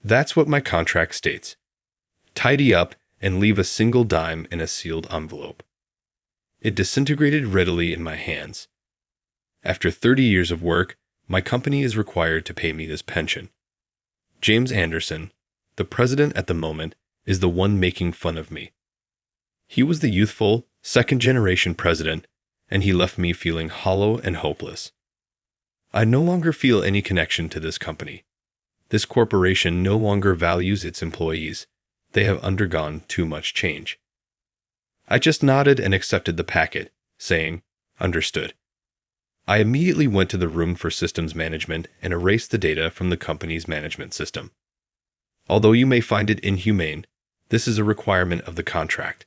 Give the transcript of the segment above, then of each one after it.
That's what my contract states. Tidy up and leave a single dime in a sealed envelope. It disintegrated readily in my hands. After 30 years of work, my company is required to pay me this pension. James Anderson, the president at the moment, is the one making fun of me. He was the youthful, second-generation president, and he left me feeling hollow and hopeless. I no longer feel any connection to this company. This corporation no longer values its employees. They have undergone too much change. I just nodded and accepted the packet, saying, "Understood." I immediately went to the room for systems management and erased the data from the company's management system. Although you may find it inhumane, this is a requirement of the contract.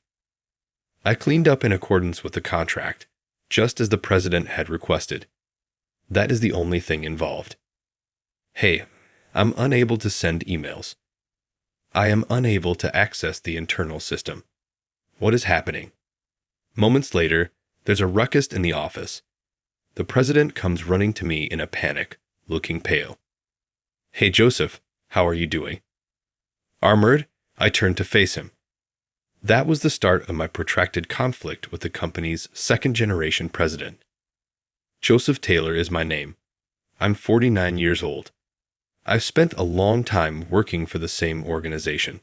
I cleaned up in accordance with the contract, just as the president had requested. That is the only thing involved. Hey, I'm unable to send emails. I am unable to access the internal system. What is happening? Moments later, there's a ruckus in the office. The president comes running to me in a panic, looking pale. "Hey Joseph, how are you doing?" Armored, I turned to face him. That was the start of my protracted conflict with the company's second-generation president. Joseph Taylor is my name. I'm 49 years old. I've spent a long time working for the same organization.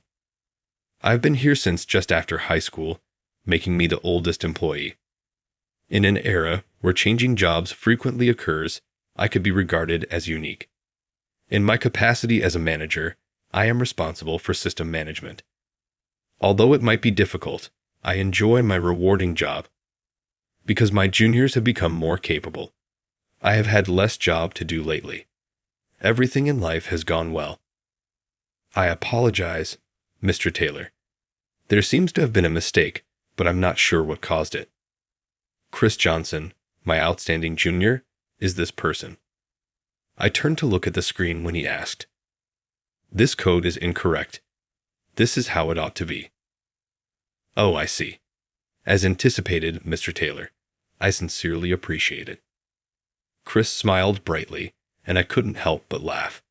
I've been here since just after high school, making me the oldest employee. In an era where changing jobs frequently occurs, I could be regarded as unique. In my capacity as a manager, I am responsible for system management. Although it might be difficult, I enjoy my rewarding job. Because my juniors have become more capable, I have had less job to do lately. Everything in life has gone well. I apologize, Mr. Taylor. There seems to have been a mistake, but I'm not sure what caused it. Chris Johnson, my outstanding junior, is this person. I turned to look at the screen when he asked. This code is incorrect. This is how it ought to be. Oh, I see. As anticipated, Mr. Taylor. I sincerely appreciate it. Chris smiled brightly, and I couldn't help but laugh.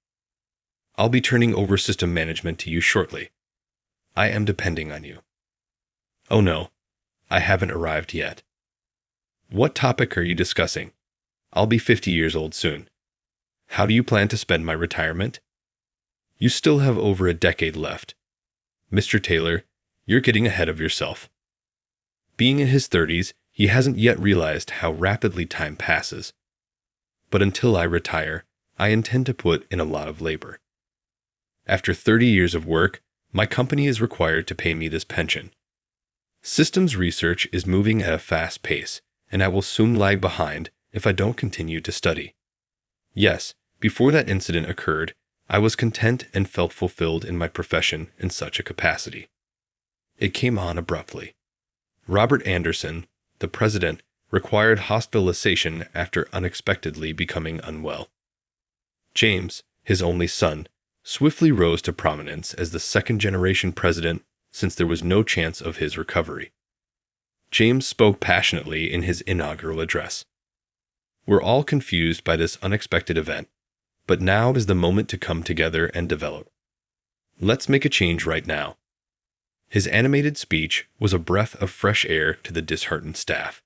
I'll be turning over system management to you shortly. I am depending on you. Oh no, I haven't arrived yet. What topic are you discussing? I'll be 50 years old soon. How do you plan to spend my retirement? You still have over a decade left. Mr. Taylor, you're getting ahead of yourself. Being in his 30s, he hasn't yet realized how rapidly time passes. But until I retire, I intend to put in a lot of labor. After 30 years of work, my company is required to pay me this pension. Systems research is moving at a fast pace, and I will soon lag behind if I don't continue to study. Yes, before that incident occurred, I was content and felt fulfilled in my profession in such a capacity. It came on abruptly. Robert Anderson, the president, required hospitalization after unexpectedly becoming unwell. James, his only son, swiftly rose to prominence as the second-generation president since there was no chance of his recovery. James spoke passionately in his inaugural address. We're all confused by this unexpected event, but now is the moment to come together and develop. Let's make a change right now. His animated speech was a breath of fresh air to the disheartened staff.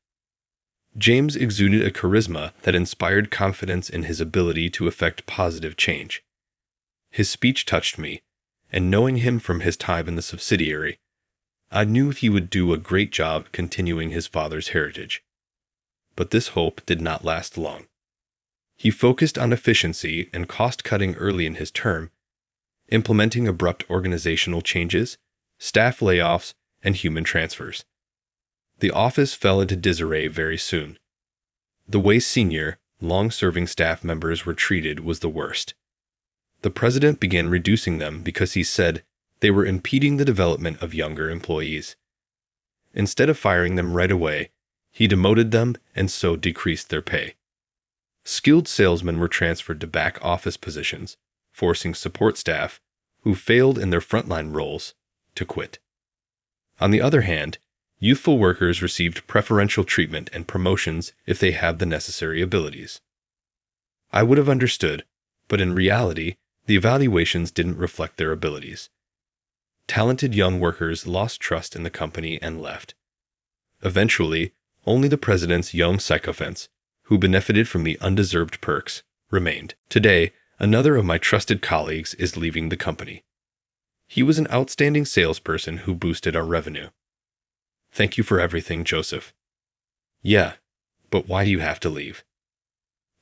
James exuded a charisma that inspired confidence in his ability to effect positive change. His speech touched me, and knowing him from his time in the subsidiary, I knew he would do a great job continuing his father's heritage. But this hope did not last long. He focused on efficiency and cost-cutting early in his term, implementing abrupt organizational changes, staff layoffs, and human transfers. The office fell into disarray very soon. The way senior, long-serving staff members were treated was the worst. The president began reducing them because he said they were impeding the development of younger employees. Instead of firing them right away, he demoted them and so decreased their pay. Skilled salesmen were transferred to back-office positions, forcing support staff, who failed in their frontline roles, to quit. On the other hand, youthful workers received preferential treatment and promotions if they have the necessary abilities. I would have understood, but in reality, The evaluations didn't reflect their abilities. Talented young workers lost trust in the company and left. Eventually, only the president's young sycophants, who benefited from the undeserved perks, remained. Today, another of my trusted colleagues is leaving the company. He was an outstanding salesperson who boosted our revenue. Thank you for everything, Joseph. Yeah, but why do you have to leave?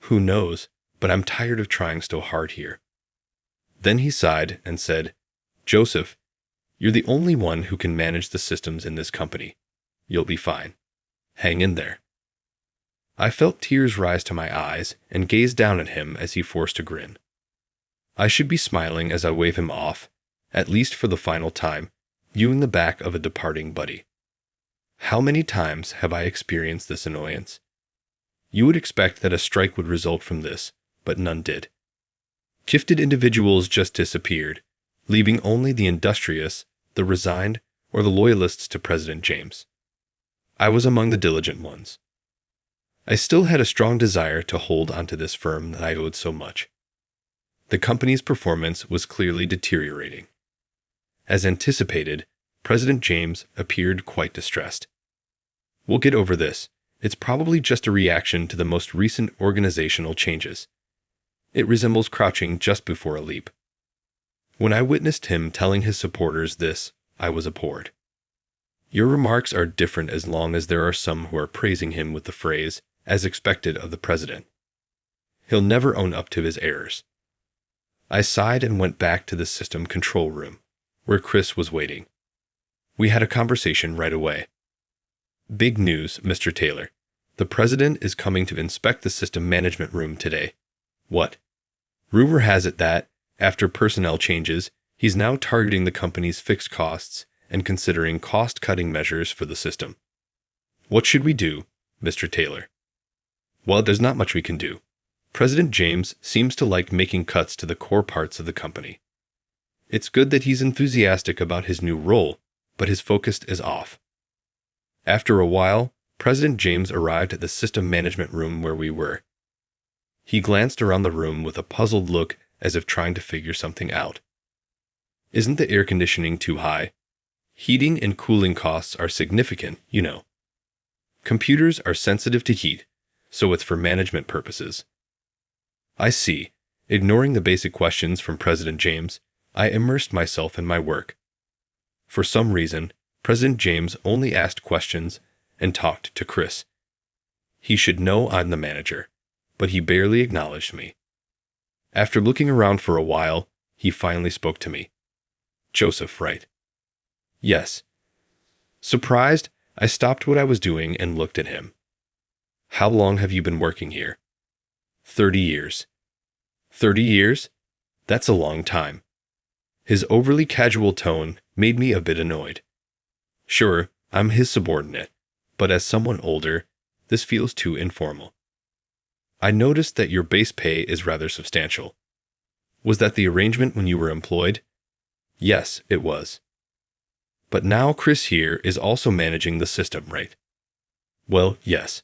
Who knows, but I'm tired of trying so hard here. Then he sighed and said, Joseph, you're the only one who can manage the systems in this company. You'll be fine. Hang in there. I felt tears rise to my eyes and gazed down at him as he forced a grin. I should be smiling as I wave him off, at least for the final time, viewing the back of a departing buddy. How many times have I experienced this annoyance? You would expect that a strike would result from this, but none did. Gifted individuals just disappeared, leaving only the industrious, the resigned, or the loyalists to President James. I was among the diligent ones. I still had a strong desire to hold onto this firm that I owed so much. The company's performance was clearly deteriorating. As anticipated, President James appeared quite distressed. We'll get over this. It's probably just a reaction to the most recent organizational changes. It resembles crouching just before a leap. When I witnessed him telling his supporters this, I was abhorred. Your remarks are different as long as there are some who are praising him with the phrase, as expected of the president. He'll never own up to his errors. I sighed and went back to the system control room, where Chris was waiting. We had a conversation right away. Big news, Mr. Taylor. The president is coming to inspect the system management room today. What? Rumor has it that, after personnel changes, he's now targeting the company's fixed costs and considering cost-cutting measures for the system. What should we do, Mr. Taylor? Well, there's not much we can do. President James seems to like making cuts to the core parts of the company. It's good that he's enthusiastic about his new role, but his focus is off. After a while, President James arrived at the system management room where we were. He glanced around the room with a puzzled look as if trying to figure something out. Isn't the air conditioning too high? Heating and cooling costs are significant, you know. Computers are sensitive to heat, so it's for management purposes. I see. Ignoring the basic questions from President James, I immersed myself in my work. For some reason, President James only asked questions and talked to Chris. He should know I'm the manager, but he barely acknowledged me. After looking around for a while, he finally spoke to me. Joseph, right? Yes. Surprised, I stopped what I was doing and looked at him. How long have you been working here? 30 years. 30 years? That's a long time. His overly casual tone made me a bit annoyed. Sure, I'm his subordinate, but as someone older, this feels too informal. I noticed that your base pay is rather substantial. Was that the arrangement when you were employed? Yes, it was. But now Chris here is also managing the system, right? Well, yes.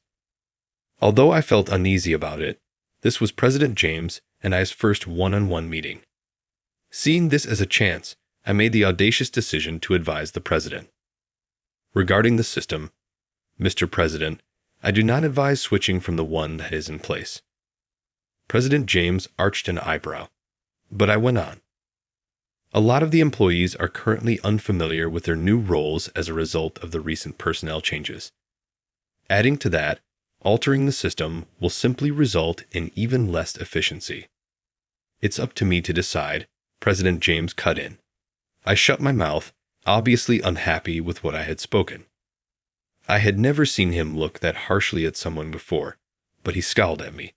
Although I felt uneasy about it, this was President James and I's first one-on-one meeting. Seeing this as a chance, I made the audacious decision to advise the president. Regarding the system, Mr. President, I do not advise switching from the one that is in place. President James arched an eyebrow, but I went on. A lot of the employees are currently unfamiliar with their new roles as a result of the recent personnel changes. Adding to that, altering the system will simply result in even less efficiency. It's up to me to decide, President James cut in. I shut my mouth, obviously unhappy with what I had spoken. I had never seen him look that harshly at someone before, but he scowled at me.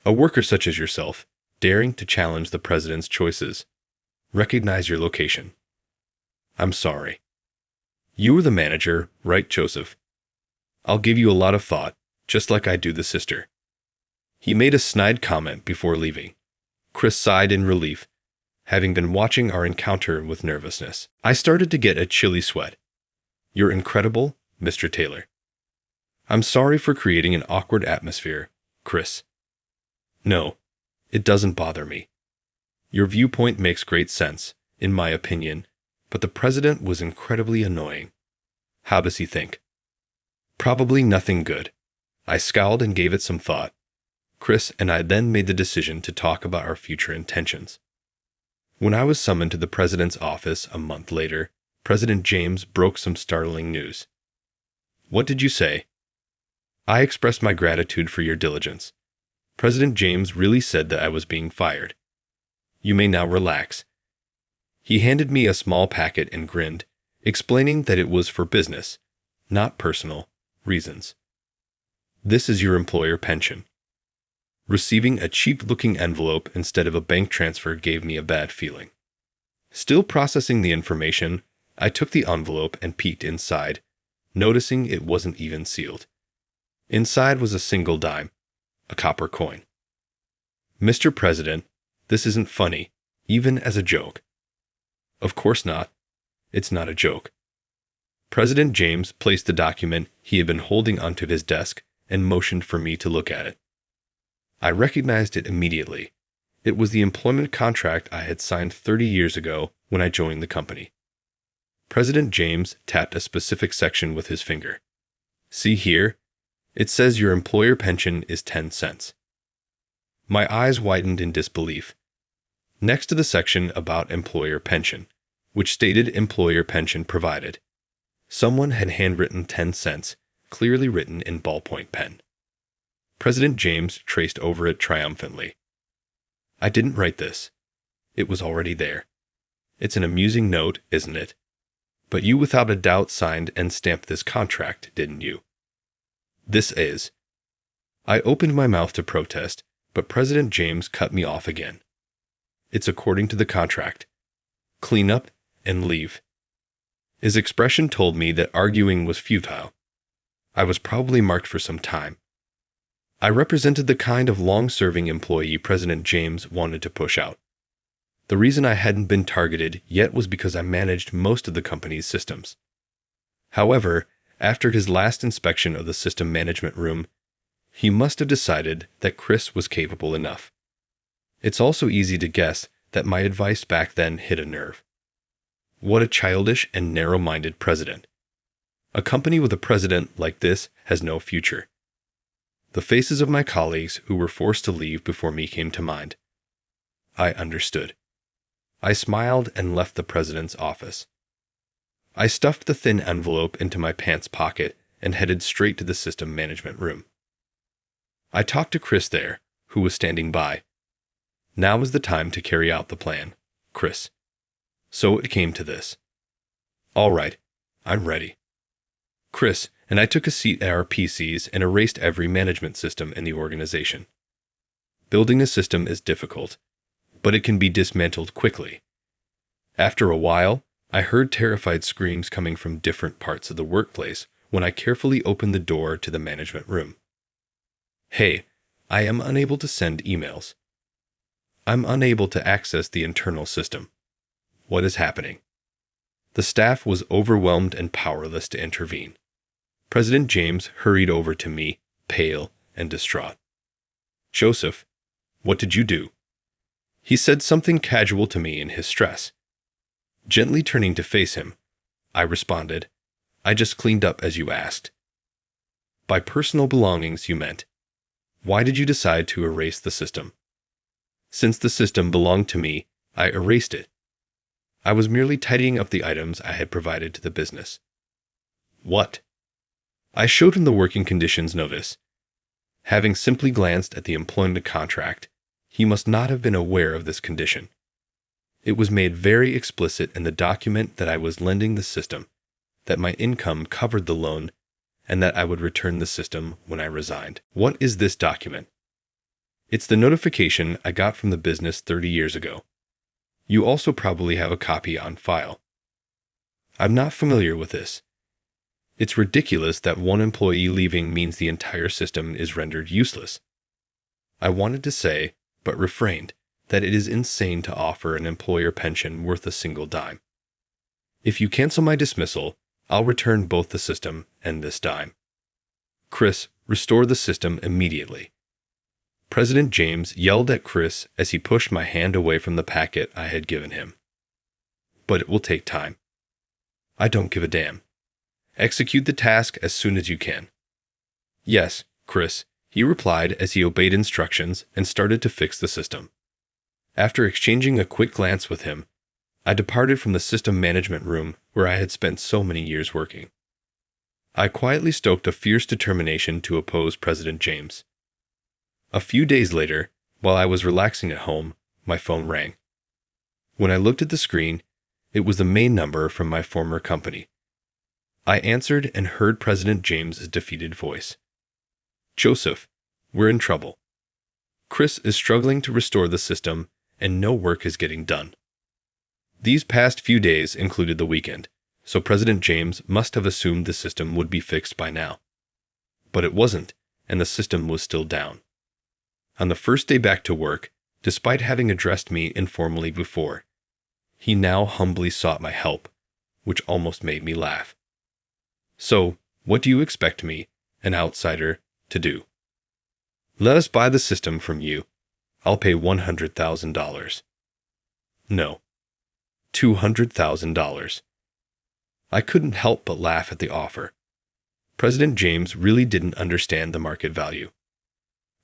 A worker such as yourself, daring to challenge the president's choices. Recognize your location. I'm sorry. You were the manager, right, Joseph? I'll give you a lot of thought, just like I do the sister. He made a snide comment before leaving. Chris sighed in relief, having been watching our encounter with nervousness. I started to get a chilly sweat. You're incredible, Mr. Taylor. I'm sorry for creating an awkward atmosphere, Chris. No, it doesn't bother me. Your viewpoint makes great sense, in my opinion, but the president was incredibly annoying. How does he think? Probably nothing good. I scowled and gave it some thought. Chris and I then made the decision to talk about our future intentions. When I was summoned to the president's office a month later, President James broke some startling news. What did you say? I expressed my gratitude for your diligence. President James really said that I was being fired. You may now relax. He handed me a small packet and grinned, explaining that it was for business, not personal, reasons. This is your employer pension. Receiving a cheap-looking envelope instead of a bank transfer gave me a bad feeling. Still processing the information, I took the envelope and peeked inside, noticing it wasn't even sealed. Inside was a single dime, a copper coin. Mr. President, this isn't funny, even as a joke. Of course not. It's not a joke. President James placed the document he had been holding onto his desk and motioned for me to look at it. I recognized it immediately. It was the employment contract I had signed 30 years ago when I joined the company. President James tapped a specific section with his finger. See here? It says your employer pension is 10 cents. My eyes widened in disbelief. Next to the section about employer pension, which stated employer pension provided, someone had handwritten 10 cents, clearly written in ballpoint pen. President James traced over it triumphantly. I didn't write this. It was already there. It's an amusing note, isn't it? But you without a doubt signed and stamped this contract, didn't you? This is. I opened my mouth to protest, but President James cut me off again. It's according to the contract. Clean up and leave. His expression told me that arguing was futile. I was probably marked for some time. I represented the kind of long-serving employee President James wanted to push out. The reason I hadn't been targeted yet was because I managed most of the company's systems. However, after his last inspection of the system management room, he must have decided that Chris was capable enough. It's also easy to guess that my advice back then hit a nerve. What a childish and narrow-minded president. A company with a president like this has no future. The faces of my colleagues who were forced to leave before me came to mind. I understood. I smiled and left the president's office. I stuffed the thin envelope into my pants pocket and headed straight to the system management room. I talked to Chris there, who was standing by. Now was the time to carry out the plan, Chris. So it came to this. All right, I'm ready. Chris and I took a seat at our PCs and erased every management system in the organization. Building a system is difficult, but it can be dismantled quickly. After a while, I heard terrified screams coming from different parts of the workplace when I carefully opened the door to the management room. Hey, I am unable to send emails. I'm unable to access the internal system. What is happening? The staff was overwhelmed and powerless to intervene. President James hurried over to me, pale and distraught. Joseph, what did you do? He said something casual to me in his stress. Gently turning to face him, I responded, I just cleaned up as you asked. By personal belongings, you meant. Why did you decide to erase the system? Since the system belonged to me, I erased it. I was merely tidying up the items I had provided to the business. What? I showed him the working conditions notice. Having simply glanced at the employment contract, he must not have been aware of this condition. It was made very explicit in the document that I was lending the system, that my income covered the loan, and that I would return the system when I resigned. What is this document? It's the notification I got from the business 30 years ago. You also probably have a copy on file. I'm not familiar with this. It's ridiculous that one employee leaving means the entire system is rendered useless. I wanted to say, but refrained, that it is insane to offer an employer pension worth a single dime. If you cancel my dismissal, I'll return both the system and this dime. Chris, restore the system immediately. President James yelled at Chris as he pushed my hand away from the packet I had given him. But it will take time. I don't give a damn. Execute the task as soon as you can. Yes, Chris, he replied as he obeyed instructions and started to fix the system. After exchanging a quick glance with him, I departed from the system management room where I had spent so many years working. I quietly stoked a fierce determination to oppose President James. A few days later, while I was relaxing at home, my phone rang. When I looked at the screen, it was the main number from my former company. I answered and heard President James's defeated voice. "Joseph, we're in trouble. Chris is struggling to restore the system, and no work is getting done." These past few days included the weekend, so President James must have assumed the system would be fixed by now. But it wasn't, and the system was still down. On the first day back to work, despite having addressed me informally before, he now humbly sought my help, which almost made me laugh. "So, what do you expect me, an outsider, to do?" "Let us buy the system from you. I'll pay $100,000. "No. $200,000. I couldn't help but laugh at the offer. President James really didn't understand the market value.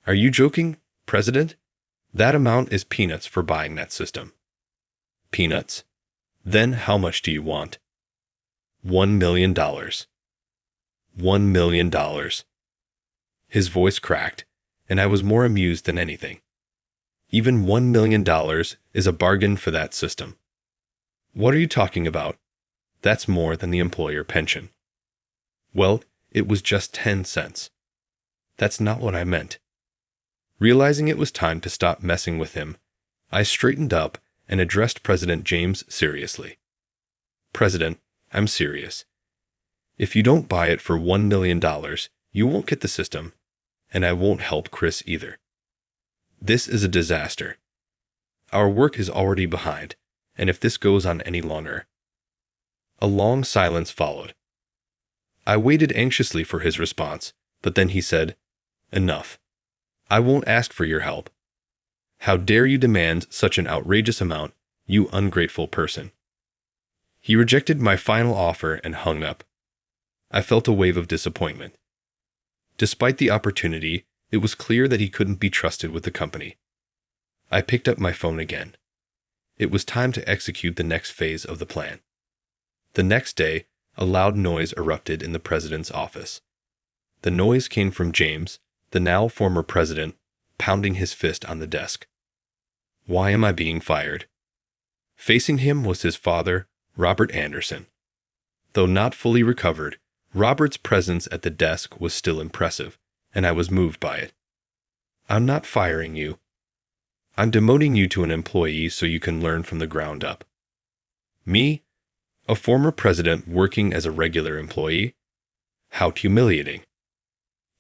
"Are you joking, President? That amount is peanuts for buying that system." "Peanuts? Then how much do you want?" $1 million. $1 million. His voice cracked, and I was more amused than anything. Even $1 million is a bargain for that system. "What are you talking about? That's more than the employer pension." "Well, it was just 10 cents. "That's not what I meant." Realizing it was time to stop messing with him, I straightened up and addressed President James seriously. "President, I'm serious. If you don't buy it for $1 million, you won't get the system, and I won't help Chris either. This is a disaster. Our work is already behind, and if this goes on any longer..." A long silence followed. I waited anxiously for his response, but then he said, "Enough. I won't ask for your help. How dare you demand such an outrageous amount, you ungrateful person." He rejected my final offer and hung up. I felt a wave of disappointment. Despite the opportunity, it was clear that he couldn't be trusted with the company. I picked up my phone again. It was time to execute the next phase of the plan. The next day, a loud noise erupted in the president's office. The noise came from James, the now former president, pounding his fist on the desk. Why am I being fired? Facing him was his father, Robert Anderson. Though not fully recovered, Robert's presence at the desk was still impressive, and I was moved by it. "I'm not firing you. I'm demoting you to an employee so you can learn from the ground up." Me? A former president working as a regular employee? How humiliating.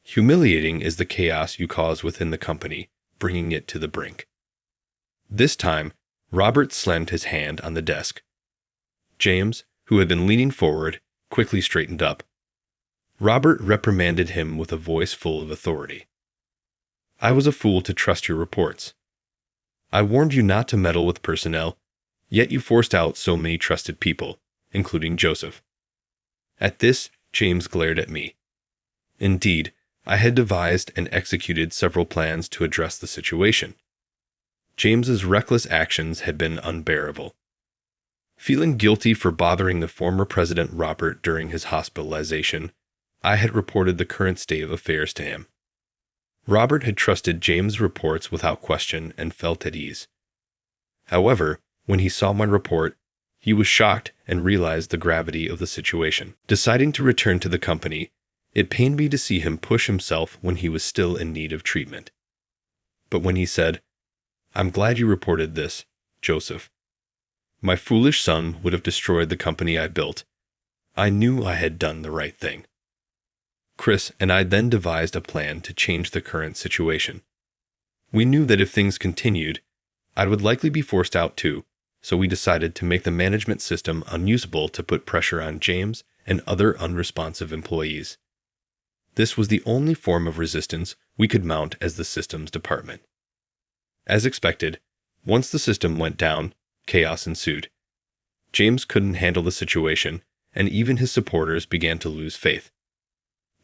Humiliating is the chaos you cause within the company, bringing it to the brink. This time, Robert slammed his hand on the desk. James, who had been leaning forward, quickly straightened up. Robert reprimanded him with a voice full of authority. "I was a fool to trust your reports. I warned you not to meddle with personnel, yet you forced out so many trusted people, including Joseph." At this, James glared at me. Indeed, I had devised and executed several plans to address the situation. James's reckless actions had been unbearable. Feeling guilty for bothering the former President Robert during his hospitalization, I had reported the current state of affairs to him. Robert had trusted James' reports without question and felt at ease. However, when he saw my report, he was shocked and realized the gravity of the situation. Deciding to return to the company, it pained me to see him push himself when he was still in need of treatment. But when he said, "I'm glad you reported this, Joseph. My foolish son would have destroyed the company I built," I knew I had done the right thing. Chris and I then devised a plan to change the current situation. We knew that if things continued, I would likely be forced out too, so we decided to make the management system unusable to put pressure on James and other unresponsive employees. This was the only form of resistance we could mount as the systems department. As expected, once the system went down, chaos ensued. James couldn't handle the situation, and even his supporters began to lose faith.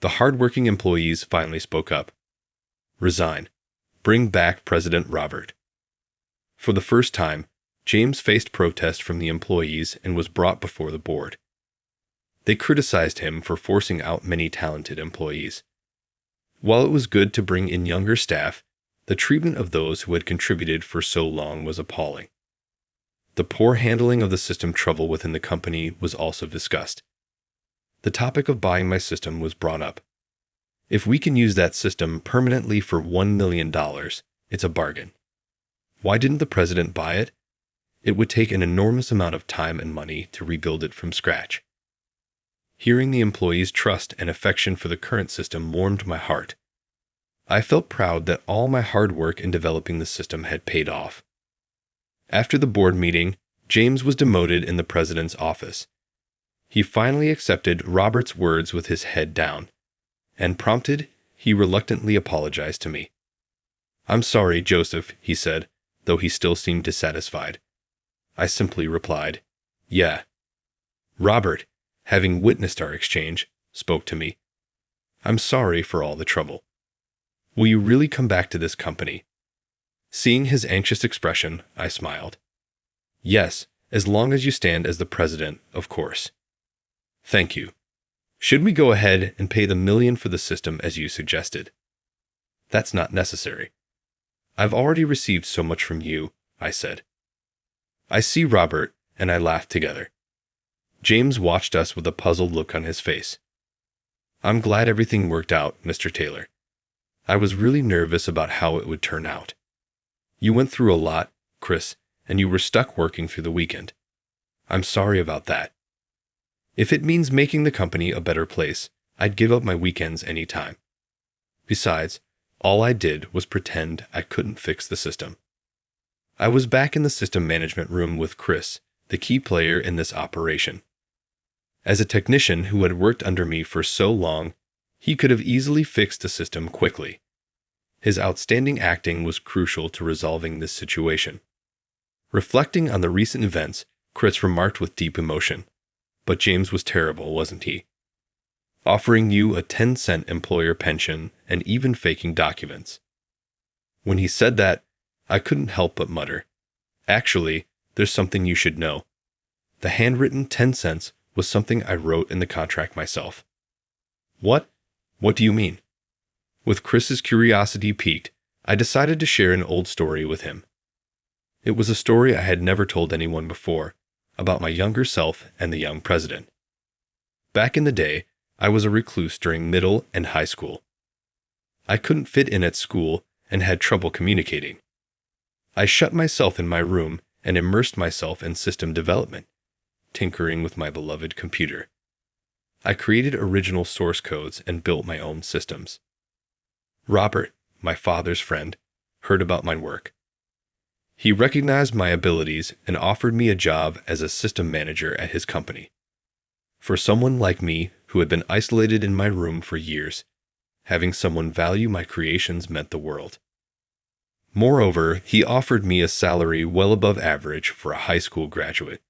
The hardworking employees finally spoke up. Resign. Bring back President Robert. For the first time, James faced protest from the employees and was brought before the board. They criticized him for forcing out many talented employees. While it was good to bring in younger staff, the treatment of those who had contributed for so long was appalling. The poor handling of the system trouble within the company was also discussed. The topic of buying my system was brought up. If we can use that system permanently for $1 million, it's a bargain. Why didn't the president buy it? It would take an enormous amount of time and money to rebuild it from scratch. Hearing the employees' trust and affection for the current system warmed my heart. I felt proud that all my hard work in developing the system had paid off. After the board meeting, James was demoted in the president's office. He finally accepted Robert's words with his head down, and prompted, he reluctantly apologized to me. "I'm sorry, Joseph," he said, though he still seemed dissatisfied. I simply replied, "Yeah." Robert, having witnessed our exchange, spoke to me. "I'm sorry for all the trouble. Will you really come back to this company?" Seeing his anxious expression, I smiled. "Yes, as long as you stand as the president, of course." "Thank you. Should we go ahead and pay the $1 million for the system as you suggested?" "That's not necessary. I've already received so much from you," I said. "I see, Robert," and I laughed together. James watched us with a puzzled look on his face. "I'm glad everything worked out, Mr. Taylor. I was really nervous about how it would turn out. You went through a lot, Chris, and you were stuck working through the weekend. I'm sorry about that. If it means making the company a better place, I'd give up my weekends any time. Besides, all I did was pretend I couldn't fix the system." I was back in the system management room with Chris, the key player in this operation. As a technician who had worked under me for so long, he could have easily fixed the system quickly. His outstanding acting was crucial to resolving this situation. Reflecting on the recent events, Chris remarked with deep emotion, "But James was terrible, wasn't he? Offering you a 10-cent employer pension and even faking documents." When he said that, I couldn't help but mutter, "Actually, there's something you should know. The handwritten 10 cents was something I wrote in the contract myself." "What? What do you mean?" With Chris's curiosity piqued, I decided to share an old story with him. It was a story I had never told anyone before, about my younger self and the young president. Back in the day, I was a recluse during middle and high school. I couldn't fit in at school and had trouble communicating. I shut myself in my room and immersed myself in system development, tinkering with my beloved computer. I created original source codes and built my own systems. Robert, my father's friend, heard about my work. He recognized my abilities and offered me a job as a system manager at his company. For someone like me who had been isolated in my room for years, having someone value my creations meant the world. Moreover, he offered me a salary well above average for a high school graduate.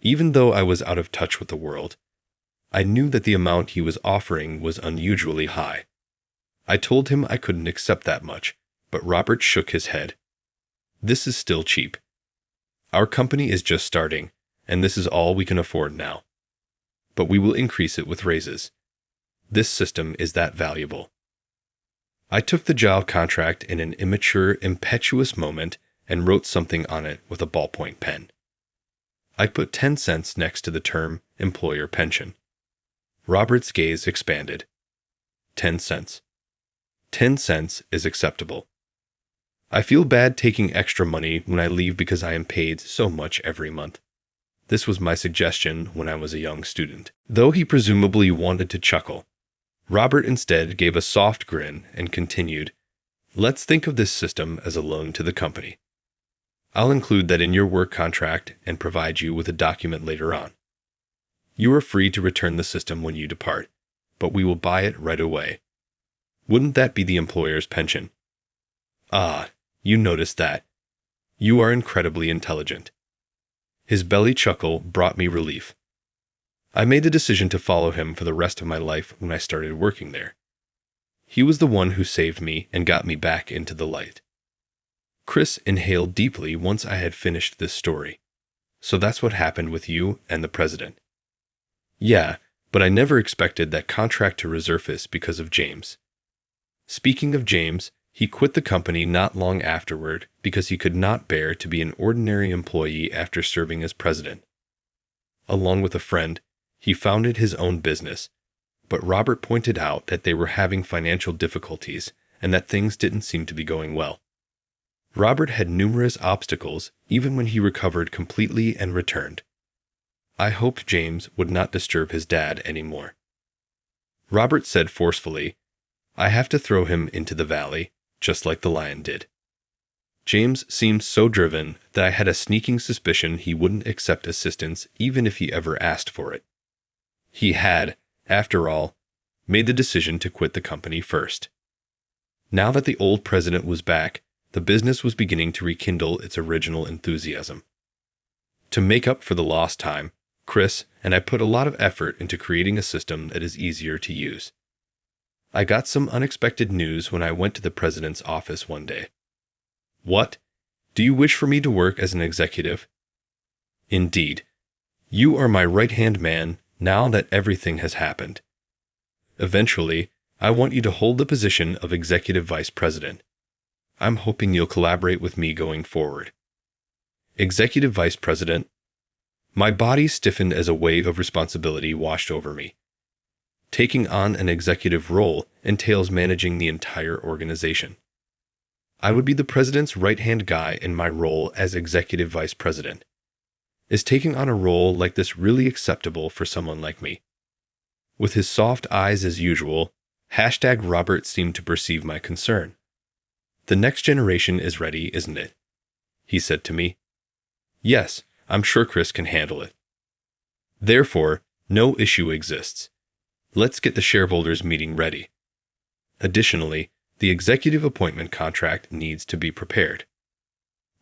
Even though I was out of touch with the world, I knew that the amount he was offering was unusually high. I told him I couldn't accept that much, but Robert shook his head. "This is still cheap. Our company is just starting, and this is all we can afford now. But we will increase it with raises. This system is that valuable." I took the job contract in an immature, impetuous moment and wrote something on it with a ballpoint pen. I put 10 cents next to the term employer pension. Robert's gaze expanded. 10 cents. 10 cents is acceptable. I feel bad taking extra money when I leave because I am paid so much every month. This was my suggestion when I was a young student. Though he presumably wanted to chuckle, Robert instead gave a soft grin and continued, "Let's think of this system as a loan to the company. I'll include that in your work contract and provide you with a document later on. You are free to return the system when you depart, but we will buy it right away. Wouldn't that be the employer's pension? Ah, you noticed that. You are incredibly intelligent. His belly chuckle brought me relief. I made the decision to follow him for the rest of my life when I started working there. He was the one who saved me and got me back into the light. Chris inhaled deeply once I had finished this story. So that's what happened with you and the president. Yeah, but I never expected that contract to resurface because of James. Speaking of James, he quit the company not long afterward because he could not bear to be an ordinary employee after serving as president. Along with a friend, he founded his own business, but Robert pointed out that they were having financial difficulties and that things didn't seem to be going well. Robert had numerous obstacles even when he recovered completely and returned. I hoped James would not disturb his dad anymore. Robert said forcefully, "I have to throw him into the valley, just like the lion did." James seemed so driven that I had a sneaking suspicion he wouldn't accept assistance even if he ever asked for it. He had, after all, made the decision to quit the company first. Now that the old president was back, the business was beginning to rekindle its original enthusiasm. To make up for the lost time, Chris and I put a lot of effort into creating a system that is easier to use. I got some unexpected news when I went to the president's office one day. "What? Do you wish for me to work as an executive?" "Indeed. You are my right-hand man now that everything has happened. Eventually, I want you to hold the position of executive vice president. I'm hoping you'll collaborate with me going forward." Executive vice president. My body stiffened as a wave of responsibility washed over me. Taking on an executive role entails managing the entire organization. I would be the president's right-hand guy in my role as executive vice president. Is taking on a role like this really acceptable for someone like me? With his soft eyes as usual, #Robert seemed to perceive my concern. "The next generation is ready, isn't it?" he said to me. "Yes, I'm sure Chris can handle it." Therefore, no issue exists. Let's get the shareholders meeting ready. Additionally, the executive appointment contract needs to be prepared.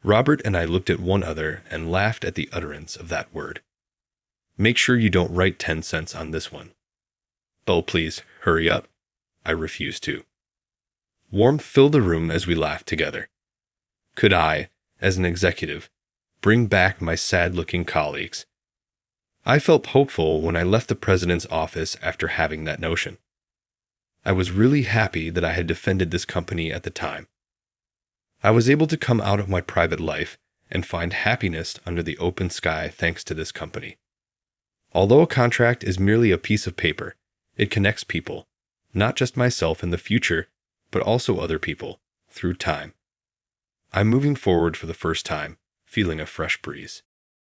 Robert and I looked at one another and laughed at the utterance of that word. "Make sure you don't write 10 cents on this one." "Oh, please, hurry up." I refused to. Warmth filled the room as we laughed together. Could I, as an executive, bring back my sad-looking colleagues? I felt hopeful when I left the president's office after having that notion. I was really happy that I had defended this company at the time. I was able to come out of my private life and find happiness under the open sky thanks to this company. Although a contract is merely a piece of paper, it connects people, not just myself in the future, but also other people, through time. I'm moving forward for the first time, feeling a fresh breeze.